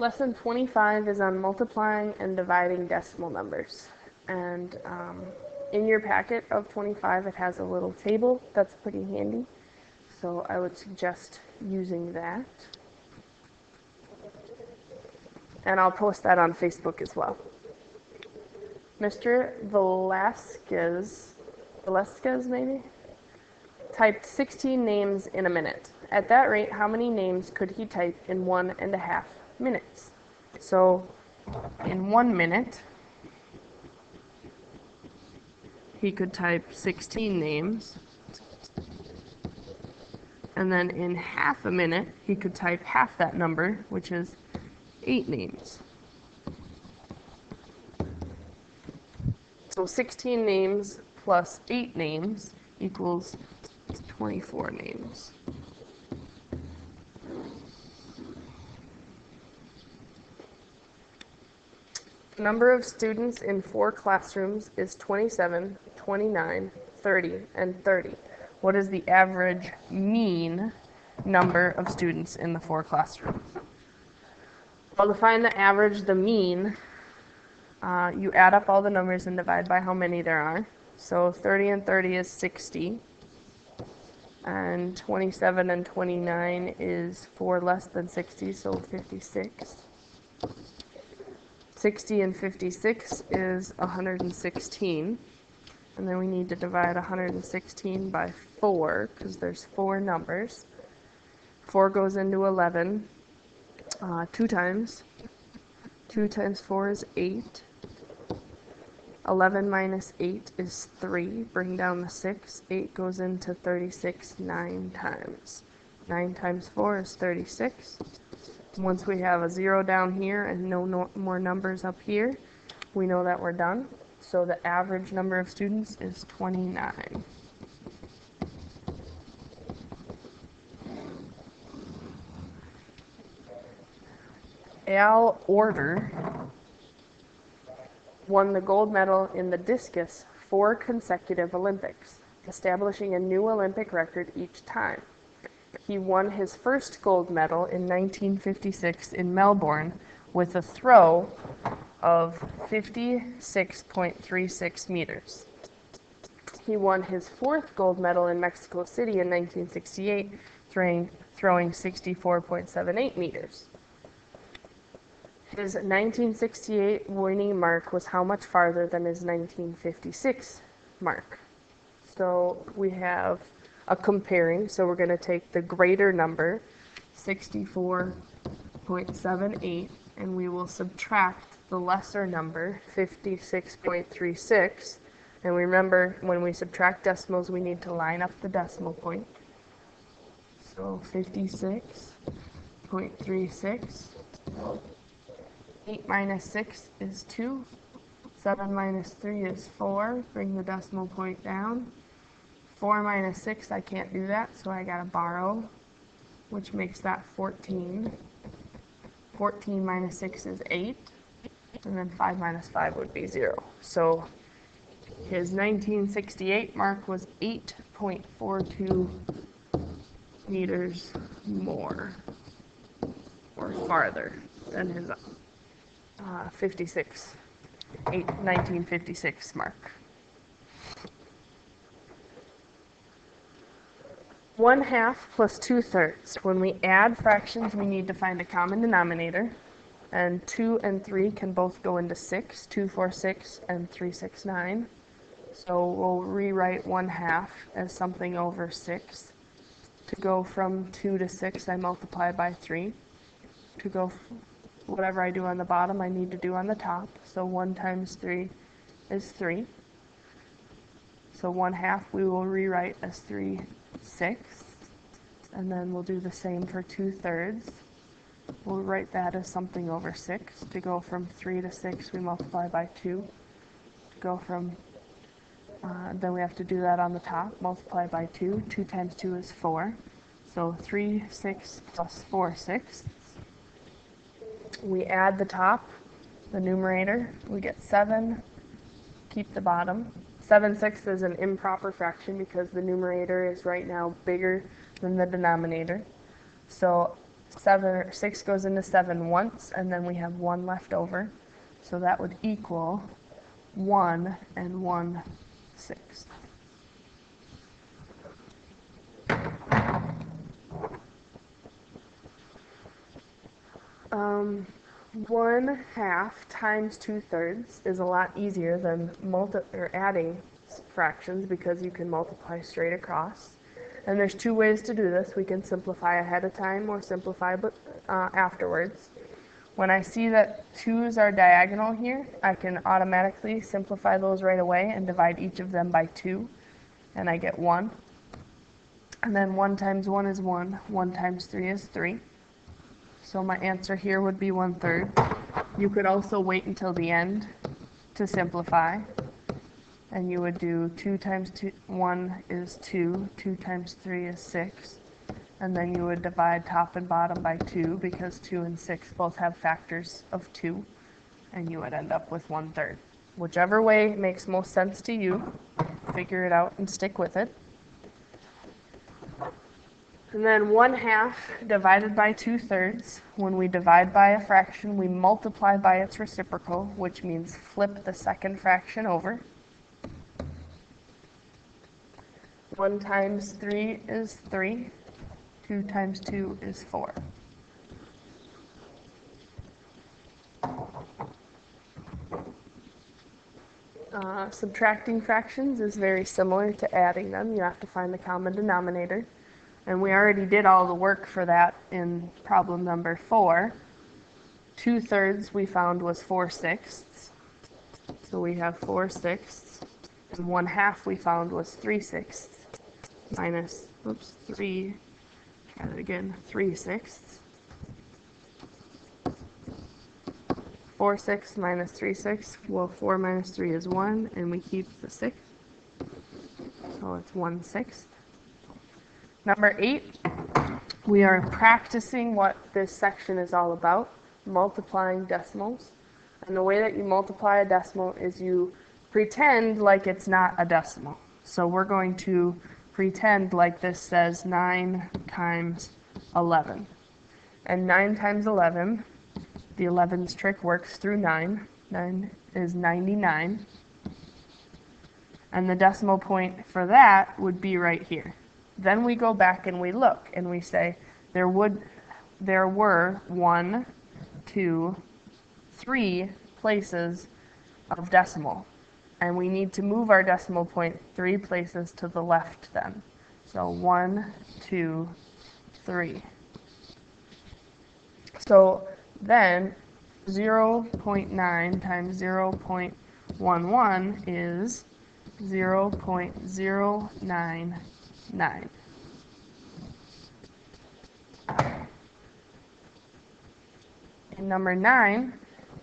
Lesson 25 is on multiplying and dividing decimal numbers. And in your packet of 25, it has a little table that's pretty handy. So I would suggest using that. And I'll post that on Facebook as well. Mr. Velasquez maybe, typed 16 names in a minute. At that rate, how many names could he type in 1.5 minutes? So in 1 minute, he could type 16 names. And then in half a minute, he could type half that number, which is 8 names. So 16 names plus 8 names equals 24 names. The number of students in 4 classrooms is 27, 29, 30, and 30. What is the average mean number of students in the 4 classrooms? Well, to find the average, the mean, you add up all the numbers and divide by how many there are. So 30 and 30 is 60. And 27 and 29 is 4 less than 60, so 56. 60 and 56 is 116. And then we need to divide 116 by 4, because there's 4 numbers. 4 goes into 11 2 times. 2 times 4 is 8. 11 minus 8 is 3. Bring down the 6. 8 goes into 36 9 times. 9 times 4 is 36. Once we have a 0 down here and no more numbers up here, we know that we're done. So the average number of students is 29. Al Order won the gold medal in the discus 4 consecutive Olympics, establishing a new Olympic record each time. He won his first gold medal in 1956 in Melbourne with a throw of 56.36 meters. He won his 4th gold medal in Mexico City in 1968, throwing 64.78 meters. His 1968 winning mark was how much farther than his 1956 mark? So we have a comparing, so we're going to take the greater number, 64.78, and we will subtract the lesser number, 56.36. And remember, when we subtract decimals, we need to line up the decimal point. So 56.36. 8 minus 6 is 2. 7 minus 3 is 4. Bring the decimal point down. 4 minus 6, I can't do that, so I gotta borrow, which makes that 14. 14 minus 6 is 8. And then 5 minus 5 would be 0. So his 1968 mark was 8.42 meters more, or farther, than his 1956 mark. 1/2 plus 2/3. When we add fractions, we need to find a common denominator. And 2 and 3 can both go into 6. 2, 4, 6, and 3, 6, 9. So we'll rewrite 1/2 as something over 6. To go from 2 to 6, I multiply by 3. To go, whatever I do on the bottom, I need to do on the top. So 1 times 3 is 3. So 1/2 we will rewrite as 3/6. And then we'll do the same for 2/3. We'll write that as something over 6. To go from 3 to 6, we multiply by 2. To go from, then we have to do that on the top, multiply by 2. 2 times 2 is 4. So 3/6 plus 4/6. We add the top, the numerator, we get 7, keep the bottom. 7/6 is an improper fraction because the numerator is right now bigger than the denominator. So 6 goes into 7 once, and then we have 1 left over. So that would equal 1 and 1/6. 1/2 times 2/3 is a lot easier than adding fractions because you can multiply straight across. And there's two ways to do this. We can simplify ahead of time or simplify afterwards. When I see that 2's are diagonal here, I can automatically simplify those right away and divide each of them by 2, and I get 1. And then 1 times 1 is 1, 1 times 3 is 3. So my answer here would be 1/3. You could also wait until the end to simplify, and you would do 2 times 1 is 2, 2 times 3 is 6, and then you would divide top and bottom by 2 because 2 and 6 both have factors of 2, and you would end up with 1/3. Whichever way makes most sense to you, figure it out and stick with it. And then 1/2 divided by 2/3. When we divide by a fraction, we multiply by its reciprocal, which means flip the second fraction over. 1 times 3 is 3. 2 times 2 is 4. Subtracting fractions is very similar to adding them. You have to find the common denominator. And we already did all the work for that in problem number 4. 2/3 we found was 4/6. So we have 4/6. And 1/2 we found was 3/6 minus, 3/6. 4/6 minus 3/6. Well, 4 minus 3 is 1, and we keep the 6. So it's 1/6. Number 8, we are practicing what this section is all about, multiplying decimals. And the way that you multiply a decimal is you pretend like it's not a decimal. So we're going to pretend like this says 9 times 11. And 9 times 11, the 11's trick works through 9. 9 is 99. And the decimal point for that would be right here. Then we go back and we look and we say there were 1, 2, 3 places of decimal, and we need to move our decimal point 3 places to the left then. So 1, 2, 3. So then 0.9 times 0.11 is 0.099. In number 9,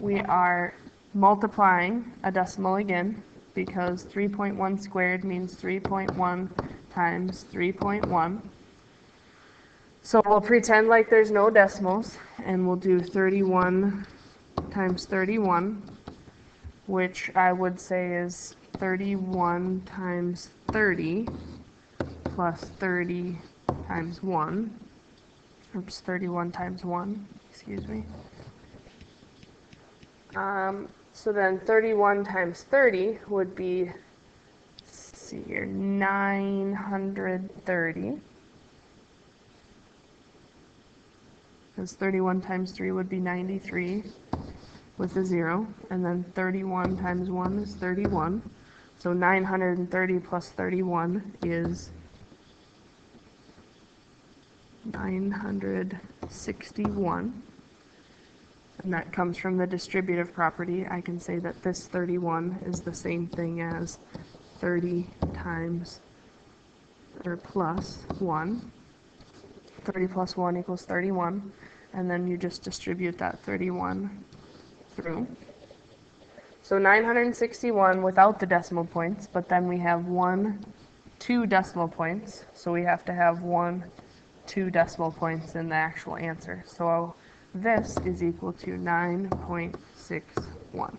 we are multiplying a decimal again because 3.1 squared means 3.1 times 3.1. So we'll pretend like there's no decimals, and we'll do 31 times 31, which I would say is 31 times 30 plus 30 times 1. Oops, 31 times 1, excuse me. So then 31 times 30 would be, let's see here, 930. Because 31 times 3 would be 93 with a 0. And then 31 times 1 is 31. So 930 plus 31 is 961. And that comes from the distributive property. I can say that this 31 is the same thing as 30 times, or plus 1. 30 plus 1 equals 31. And then you just distribute that 31 through. So 961 without the decimal points, but then we have 2 decimal points. So we have to have 2 decimal points in the actual answer. So this is equal to 9.61.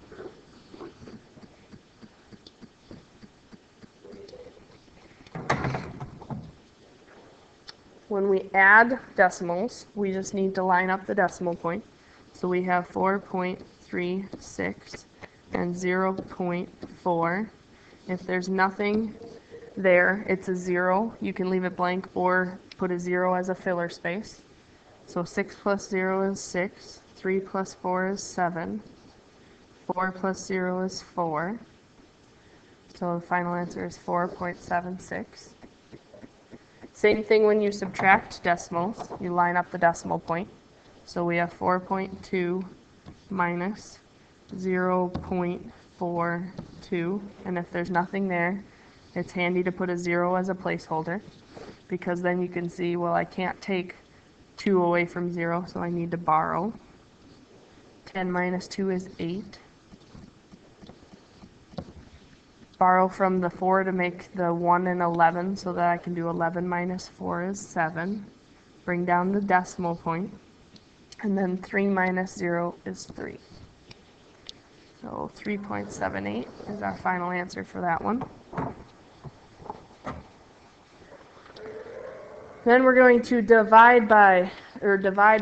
when we add decimals, we just need to line up the decimal point. So we have 4.36 and 0.4. If there's nothing there, it's a 0. You can leave it blank or put a 0 as a filler space. So 6 plus 0 is 6. 3 plus 4 is 7. 4 plus 0 is 4. So the final answer is 4.76. Same thing when you subtract decimals. You line up the decimal point. So we have 4.2 minus 0.42. And if there's nothing there, it's handy to put a 0 as a placeholder, because then you can see, well, I can't take 2 away from 0, so I need to borrow. 10 minus 2 is 8. Borrow from the 4 to make the 1 and 11, so that I can do 11 minus 4 is 7. Bring down the decimal point. And then 3 minus 0 is 3. So 3.78 is our final answer for that one. Then we're going to divide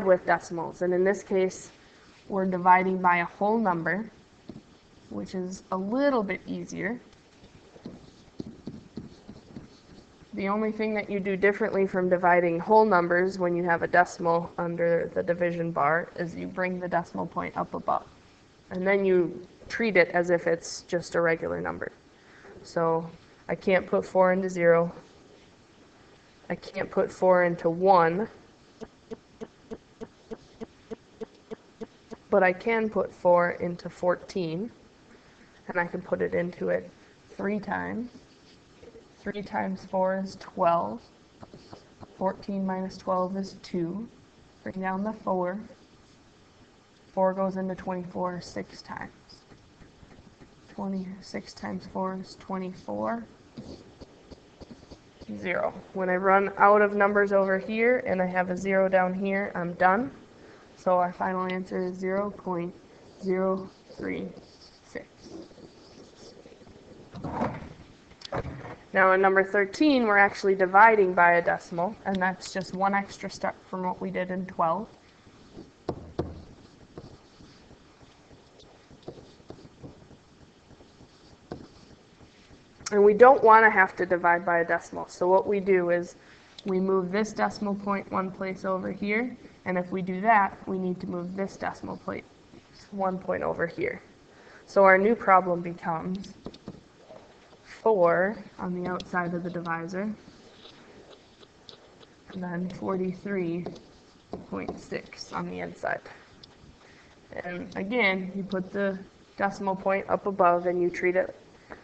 with decimals. And in this case, we're dividing by a whole number, which is a little bit easier. The only thing that you do differently from dividing whole numbers when you have a decimal under the division bar is you bring the decimal point up above. And then you treat it as if it's just a regular number. So I can't put 4 into 0. I can't put 4 into 1. But I can put 4 into 14. And I can put it into it 3 times. 3 times 4 is 12. 14 minus 12 is 2. Bring down the 4. 4 goes into 24 6 times. 26 times 4 is 24. 0. When I run out of numbers over here and I have a 0 down here, I'm done. So our final answer is 0.036. Now in number 13, we're actually dividing by a decimal, and that's just one extra step from what we did in 12. And we don't want to have to divide by a decimal. So what we do is we move this decimal point one place over here, and if we do that, we need to move this decimal point one point over here. So our new problem becomes 4 on the outside of the divisor, and then 43.6 on the inside. And again, you put the decimal point up above and you treat it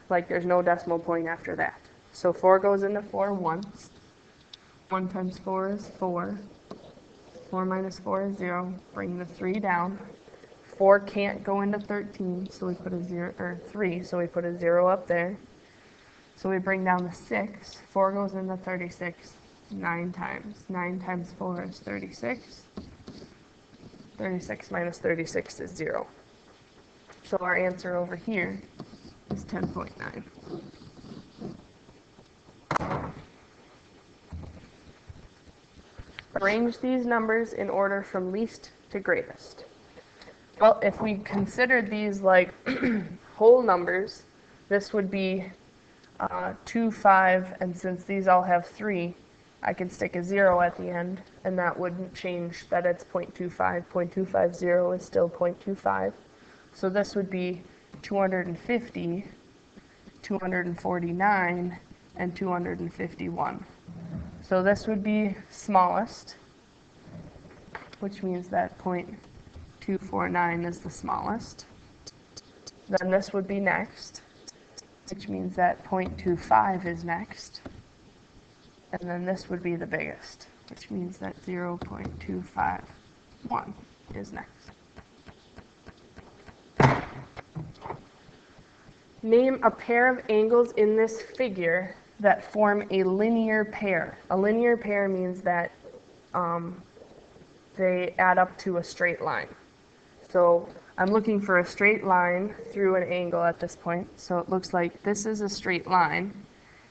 like there's no decimal point after that. So 4 goes into 4 once. 1 times 4 is 4. 4 minus 4 is 0. Bring the 3 down. 4 can't go into 13, so we put a 0, or 3, so we put a 0 up there. So we bring down the 6. 4 goes into 36 9 times. 9 times 4 is 36. 36 minus 36 is 0. So our answer over here is 10.9. Arrange these numbers in order from least to greatest. Well, if we considered these like whole numbers, this would be 2, 5, and since these all have 3, I can stick a 0 at the end, and that wouldn't change that it's 0.25. 0.250 is still 0.25. So this would be 250, 249, and 251. So this would be smallest, which means that 0.249 is the smallest. Then this would be next, which means that 0.25 is next. And then this would be the biggest, which means that 0.251 is next. Name a pair of angles in this figure that form a linear pair. A linear pair means that they add up to a straight line. So I'm looking for a straight line through an angle at this point. So it looks like this is a straight line.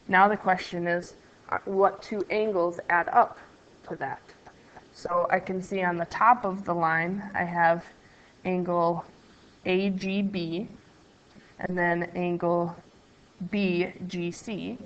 Now the question is, what two angles add up to that. So I can see on the top of the line, I have angle AGB, and then angle BGC.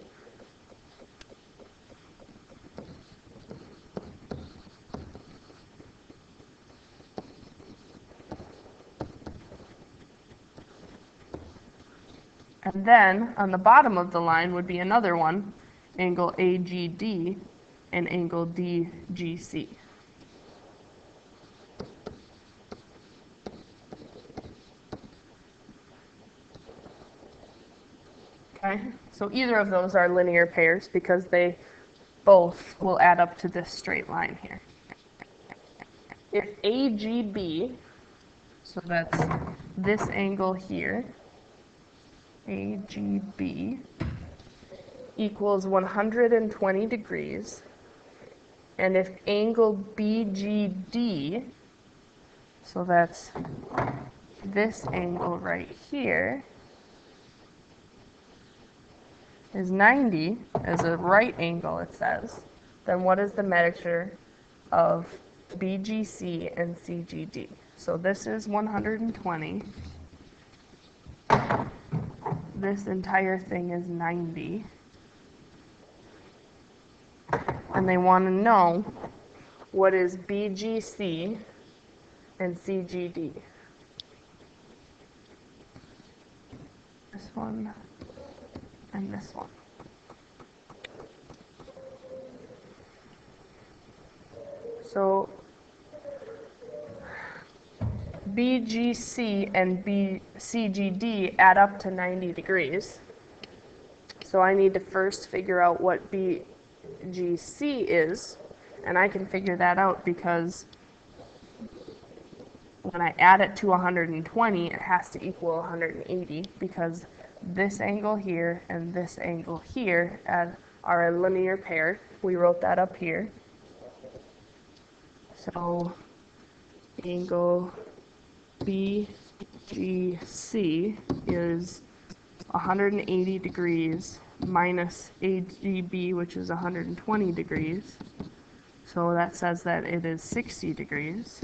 And then on the bottom of the line would be another one, angle AGD and angle DGC. Okay, so either of those are linear pairs because they both will add up to this straight line here. If AGB, so that's this angle here, AGB equals 120 degrees, and if angle BGD, so that's this angle right here, is 90 as a right angle, it says, then what is the measure of BGC and CGD? So this is 120. This entire thing is 90. And they want to know what is BGC and CGD. This one and this one. So BGC and CGD add up to 90 degrees. So I need to first figure out what BGC is, and I can figure that out because when I add it to 120, it has to equal 180 because this angle here and this angle here are a linear pair. We wrote that up here. So angle BGC is 180 degrees minus AGB, which is 120 degrees. So that says that it is 60 degrees.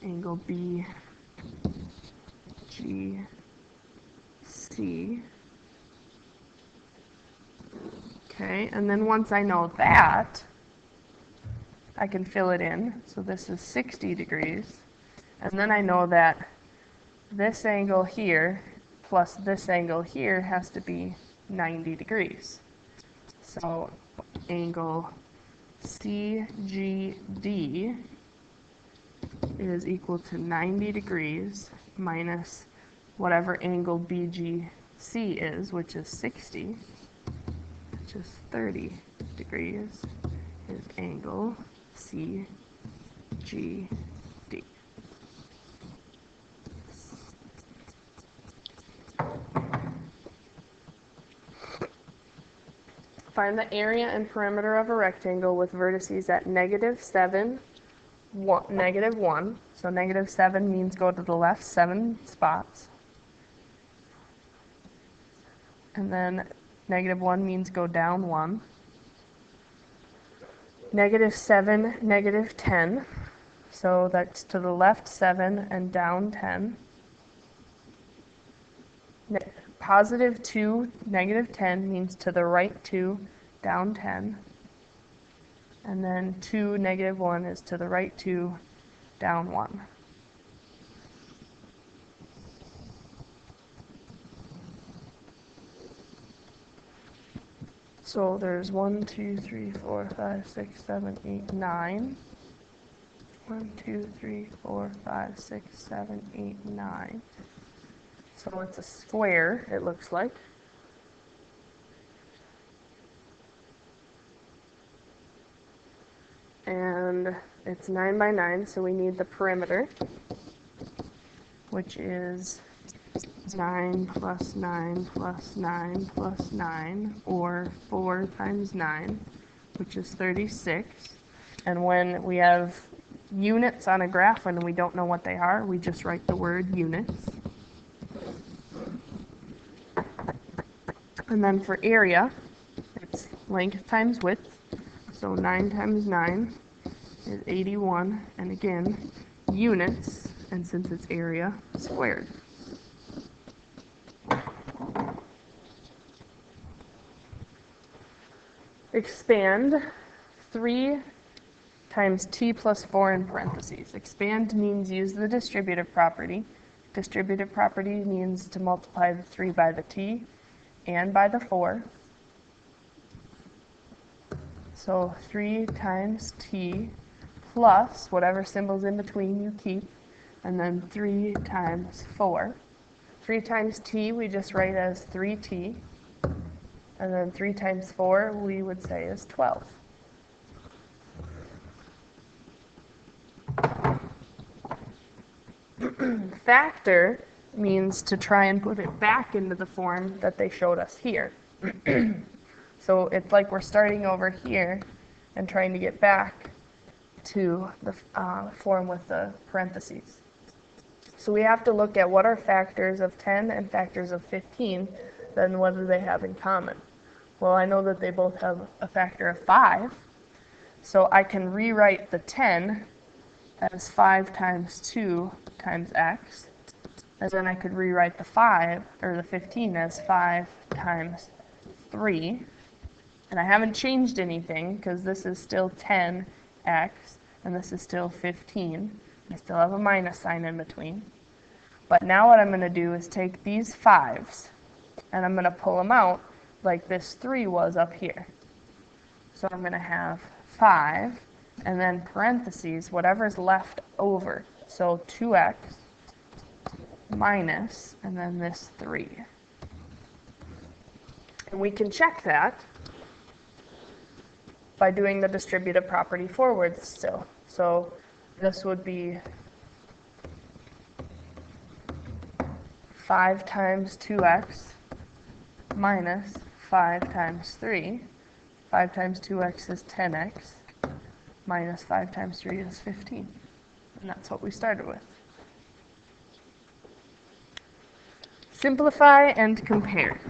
Angle BGC. Okay, and then once I know that, I can fill it in. So this is 60 degrees. And then I know that this angle here plus this angle here has to be 90 degrees. So angle CGD is equal to 90 degrees minus whatever angle BGC is, which is 60, which is 30 degrees, is angle CGD. Find the area and perimeter of a rectangle with vertices at -7, -1. So -7 means go to the left 7 spots. And then -1 means go down 1. -7, -10. So that's to the left 7 and down 10. +2, -10 means to the right 2, down 10. And then 2, -1 is to the right 2, down 1. So there's 1, 2, 3, 4, 5, 6, 7, 8, 9. 1, 2, 3, 4, 5, 6, 7, 8, 9. So it's a square, it looks like. And it's 9 by 9, so we need the perimeter, which is 9 plus 9 plus 9 plus 9, or 4 times 9, which is 36. And when we have units on a graph and we don't know what they are, we just write the word units. And then for area, it's length times width. So 9 times 9 is 81, and again, units, and since it's area, squared. Expand 3 times t plus 4 in parentheses. Expand means use the distributive property. Distributive property means to multiply the 3 by the t and by the 4. So 3 times t plus whatever symbol's in between you keep, and then 3 times 4. 3 times t we just write as 3t, and then 3 times 4 we would say is 12. Factor means to try and put it back into the form that they showed us here. So it's like we're starting over here and trying to get back to the form with the parentheses. So we have to look at what are factors of 10 and factors of 15, then what do they have in common? Well, I know that they both have a factor of 5, so I can rewrite the 10 as 5 times 2 times x, and then I could rewrite the 15 as 5 times 3, and I haven't changed anything because this is still 10x and this is still 15. I still have a minus sign in between. But now what I'm going to do is take these 5s and I'm going to pull them out like this 3 was up here. So I'm going to have 5 and then parentheses, whatever's left over. So 2x minus, and then this 3. And we can check that by doing the distributive property forward still. So this would be 5 times 2x minus 5 times 3. 5 times 2x is 10x, minus 5 times 3 is 15. And that's what we started with. Simplify and compare.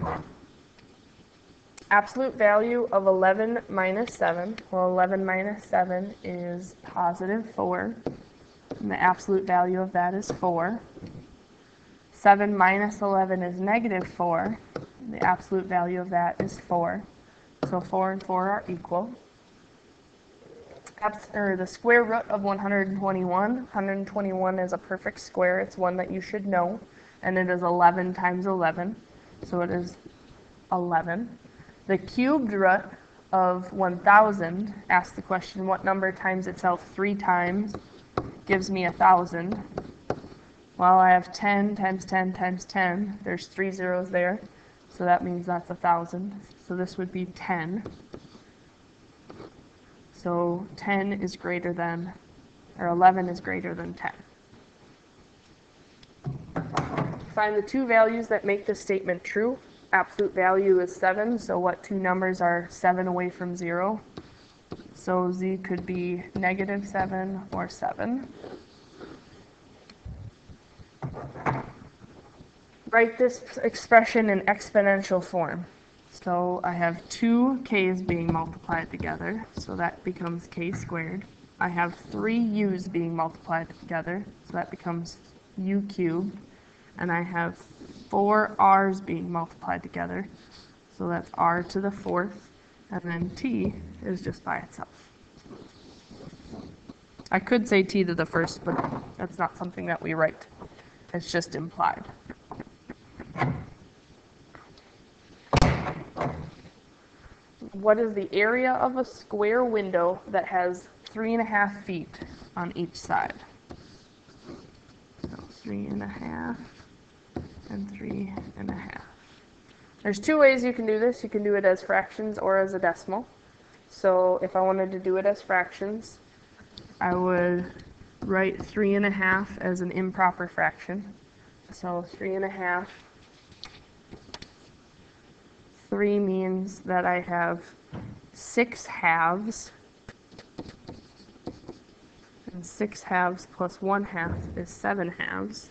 Absolute value of 11 minus 7. Well, 11 minus 7 is positive 4. And the absolute value of that is 4. 7 minus 11 is negative 4. And the absolute value of that is 4. So 4 and 4 are equal. The square root of 121. 121 is a perfect square. It's one that you should know. And it is 11 times 11. So it is 11. The cubed root of 1,000 asks the question, what number times itself 3 times gives me 1,000? Well, I have 10 times 10 times 10. There's 3 zeros there. So that means that's 1,000. So this would be 10. So 10 is greater than, or 11 is greater than 10. Find the two values that make this statement true. Absolute value is 7, so what two numbers are 7 away from 0? So z could be negative 7 or 7. Write this expression in exponential form. So I have 2 k's being multiplied together, so that becomes k squared. I have 3 u's being multiplied together, so that becomes u cubed. And I have 4 r's being multiplied together, so that's r to the 4th, and then t is just by itself. I could say t to the 1st, but that's not something that we write. It's just implied. What is the area of a square window that has 3.5 feet on each side? So 3.5 and 3.5. There's 2 ways you can do this. You can do it as fractions or as a decimal. So if I wanted to do it as fractions, I would write 3.5 as an improper fraction. So 3.5. 3 means that I have 6 halves. And 6 halves plus 1 half is 7 halves.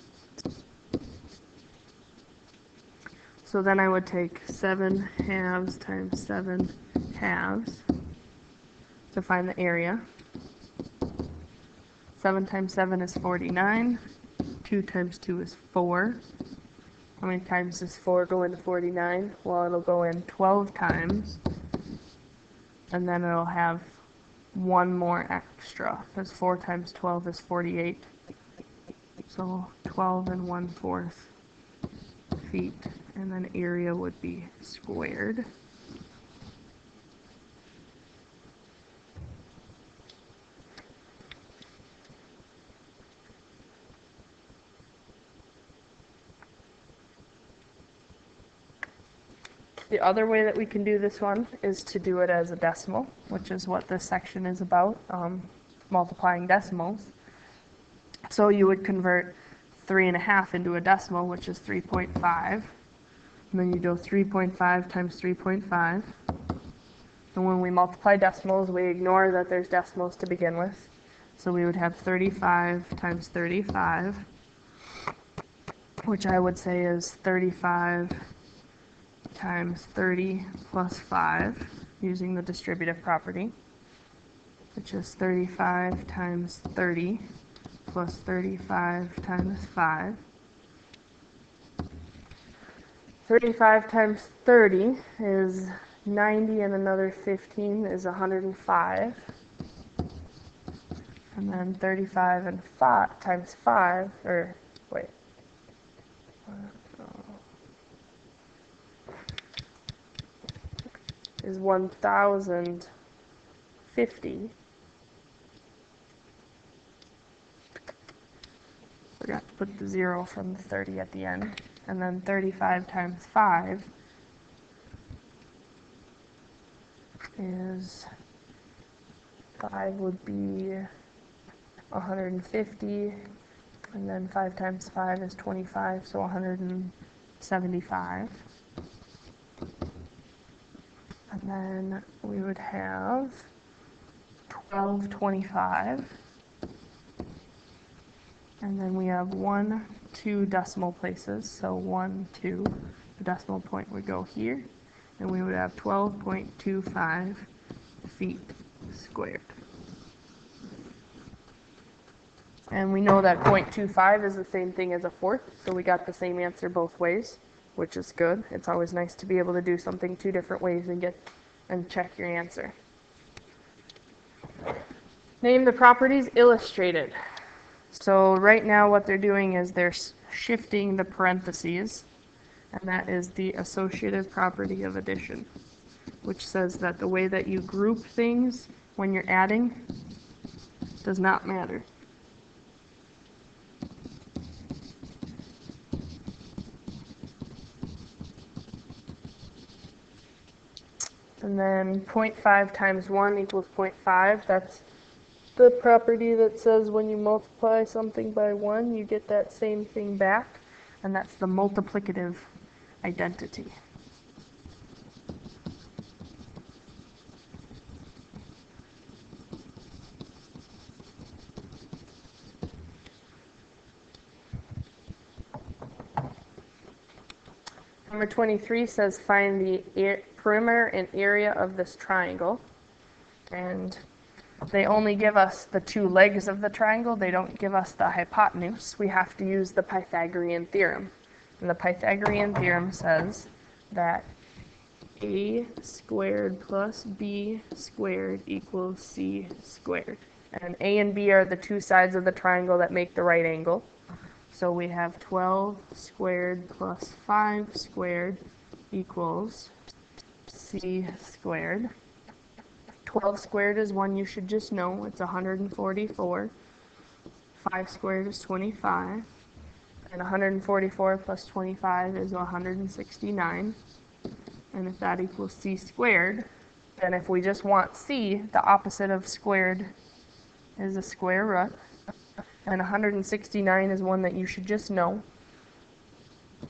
So then I would take 7 halves times 7 halves, to find the area. 7 times 7 is 49. 2 times 2 is 4. How many times does 4 go into 49? Well, it'll go in 12 times, and then it'll have one more extra, because 4 times 12 is 48. So 12 and 1/4 feet, and then area would be squared. The other way that we can do this one is to do it as a decimal, which is what this section is about, multiplying decimals. So you would convert 3.5 into a decimal, which is 3.5. And then you go 3.5 times 3.5. And when we multiply decimals, we ignore that there's decimals to begin with. So we would have 35 times 35, which I would say is 35 times 30 plus 5, using the distributive property, which is 35 times 30 plus 35 times 5. 35 times 30 is 90, and another 15 is 105. And then 35 and 5 times 5, or wait, is 1050. Forgot to put the 0 from the 30 at the end. And then 35 times 5 is, 5 would be 150, and then 5 times 5 is 25, so 175. And then we would have 1225. And then we have 1, 2 decimal places, so 1, 2. The decimal point would go here, and we would have 12.25 feet squared. And we know that 0.25 is the same thing as a fourth, so we got the same answer both ways, which is good. It's always nice to be able to do something 2 different ways and check your answer. Name the properties illustrated. So right now what they're doing is they're shifting the parentheses, and that is the associative property of addition, which says that the way that you group things when you're adding does not matter. And then 0.5 times 1 equals 0.5. That's the property that says when you multiply something by 1, you get that same thing back, and that's the multiplicative identity. Number 23 says find the perimeter and area of this triangle, and they only give us the 2 legs of the triangle. They don't give us the hypotenuse. We have to use the Pythagorean theorem. And the Pythagorean theorem says that a squared plus b squared equals c squared. And a and b are the 2 sides of the triangle that make the right angle. So we have 12 squared plus 5 squared equals c squared. 12 squared is one you should just know. It's 144. 5 squared is 25. And 144 plus 25 is 169. And if that equals c squared, then if we just want c, the opposite of squared is a square root. And 169 is one that you should just know.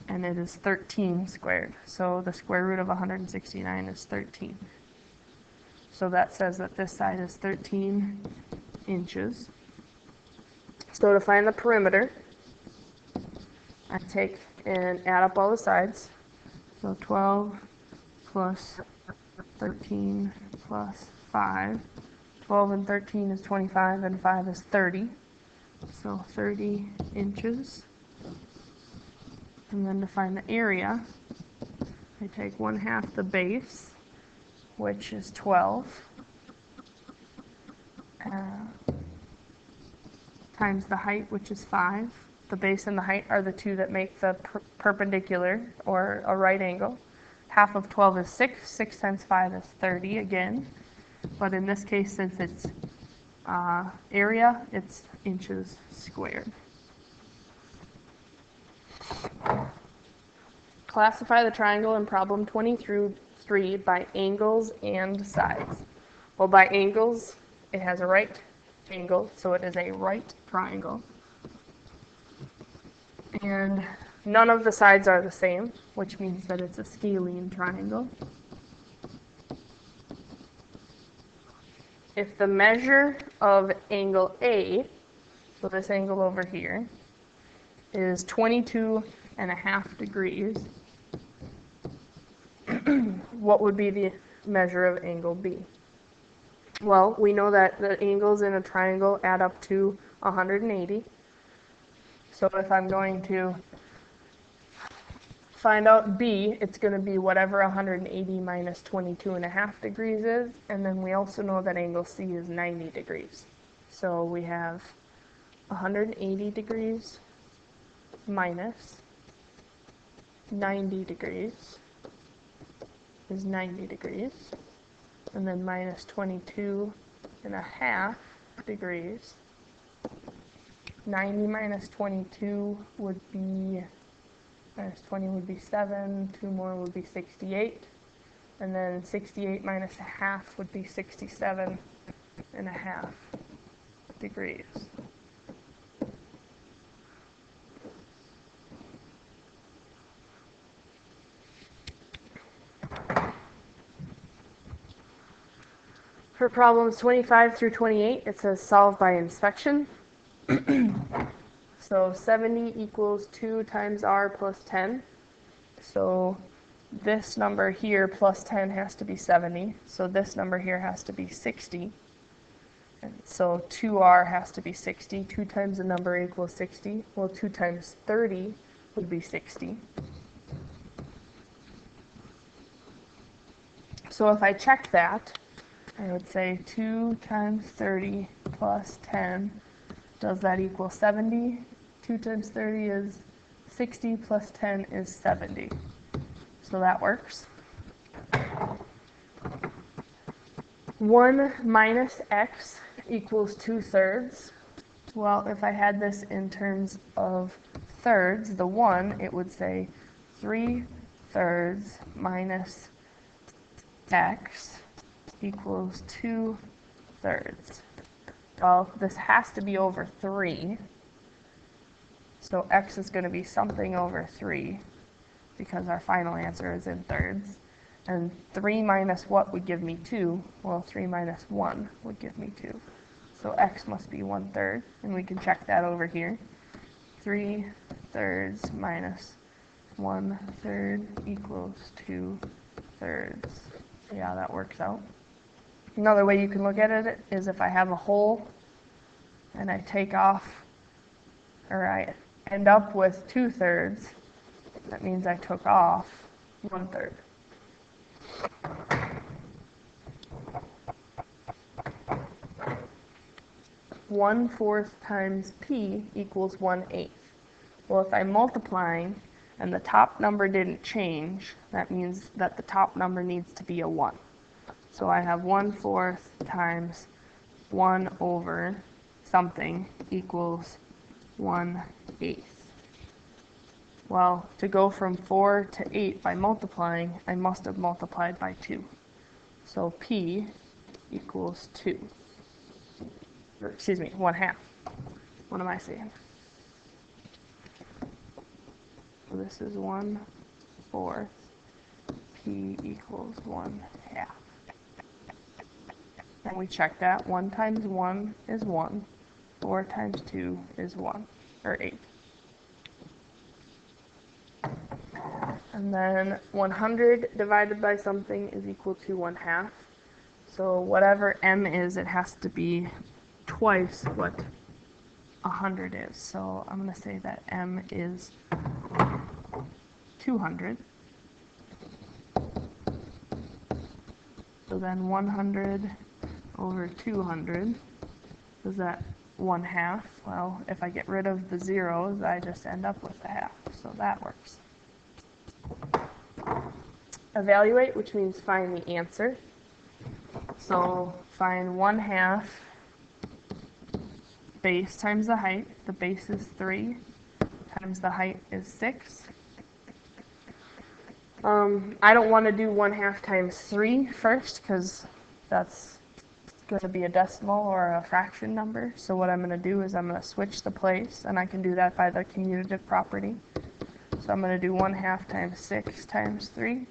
And it is 13 squared. So the square root of 169 is 13. So that says that this side is 13 inches. So to find the perimeter, I take and add up all the sides. So 12 plus 13 plus 5 12 and 13 is 25, and 5 is 30. So 30 inches. And then to find the area, I take 1/2 the base, which is 12, times the height, which is 5. The base and the height are the two that make the perpendicular, or a right angle. 1/2 of 12 is 6. 6 times 5 is 30 again. But in this case, since it's area, it's inches squared. Classify the triangle in problem 23 by angles and sides. Well, by angles, it has a right angle, so it is a right triangle. And none of the sides are the same, which means that it's a scalene triangle. If the measure of angle A, so this angle over here, is 22.5 degrees, what would be the measure of angle B? Well, we know that the angles in a triangle add up to 180. So if I'm going to find out B, it's going to be whatever 180 minus 22.5 degrees is. And then we also know that angle C is 90 degrees. So we have 180 degrees minus 90 degrees is 90 degrees. And then minus 22.5 degrees. 90 minus 22 would be, minus 20 would be 7, 2 more would be 68, and then 68 minus a half would be 67.5 degrees. For problems 25 through 28, it says solve by inspection. So 70 equals 2 times r plus 10. So this number here plus 10 has to be 70. So this number here has to be 60. And so 2r has to be 60. 2 times the number equals 60. Well, 2 times 30 would be 60. So if I check that, I would say 2 times 30 plus 10, does that equal 70? 2 times 30 is 60 plus 10 is 70. So that works. 1 minus x equals 2/3. Well, if I had this in terms of thirds, the 1, it would say 3/3 minus x equals 2/3. Well, this has to be over 3. So x is going to be something over 3 because our final answer is in thirds. And 3 minus what would give me 2? Well, 3 minus 1 would give me 2. So x must be 1/3, and we can check that over here. 3/3 minus 1/3 equals 2/3. Yeah, that works out. Another way you can look at it is if I have a hole and I take off, or I end up with 2/3, that means I took off 1/3. One-fourth times p equals 1/8. Well, if I'm multiplying and the top number didn't change, that means that the top number needs to be a 1. So I have 1/4 times 1 over something equals 1/8. Well, to go from 4 to 8 by multiplying, I must have multiplied by 2. So p equals 2. Or, excuse me, 1/2. What am I saying? So this is 1/4. P equals 1/2. And we check that. 1 times 1 is 1. 4 times 2 is 1, or 8. And then 100 divided by something is equal to 1/2. So whatever m is, it has to be twice what 100 is. So I'm going to say that m is 200. So then 100 over 200, is that 1/2? Well, if I get rid of the zeros, I just end up with a half. So that works. Evaluate, which means find the answer. So find 1/2 base times the height. The base is 3 times the height is 6. I don't want to do 1/2 times 3 first because that's going to be a decimal or a fraction number. So what I'm going to do is I'm going to switch the place, and I can do that by the commutative property. So I'm going to do 1/2 times 6 times 3,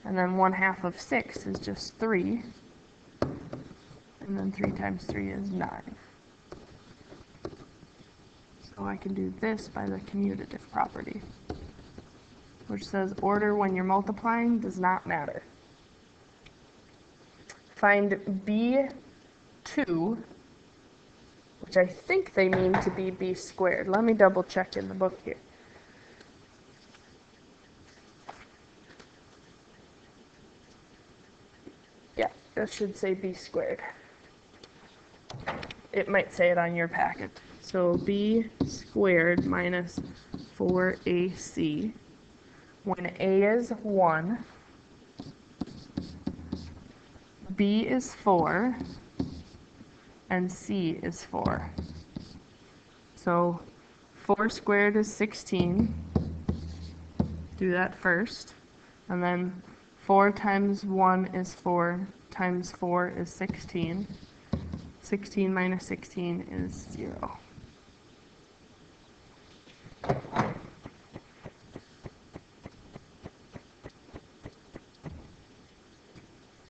and then 1/2 of 6 is just 3, and then 3 times 3 is 9. So I can do this by the commutative property, which says order when you're multiplying does not matter. Find B2, which I think they mean to be B squared. Let me double check in the book here. Yeah, it should say B squared. It might say it on your packet. So B squared minus 4AC, when A is 1, B is 4, and C is 4. So 4 squared is 16. Do that first. And then 4 times 1 is 4, times 4 is 16. 16 minus 16 is 0.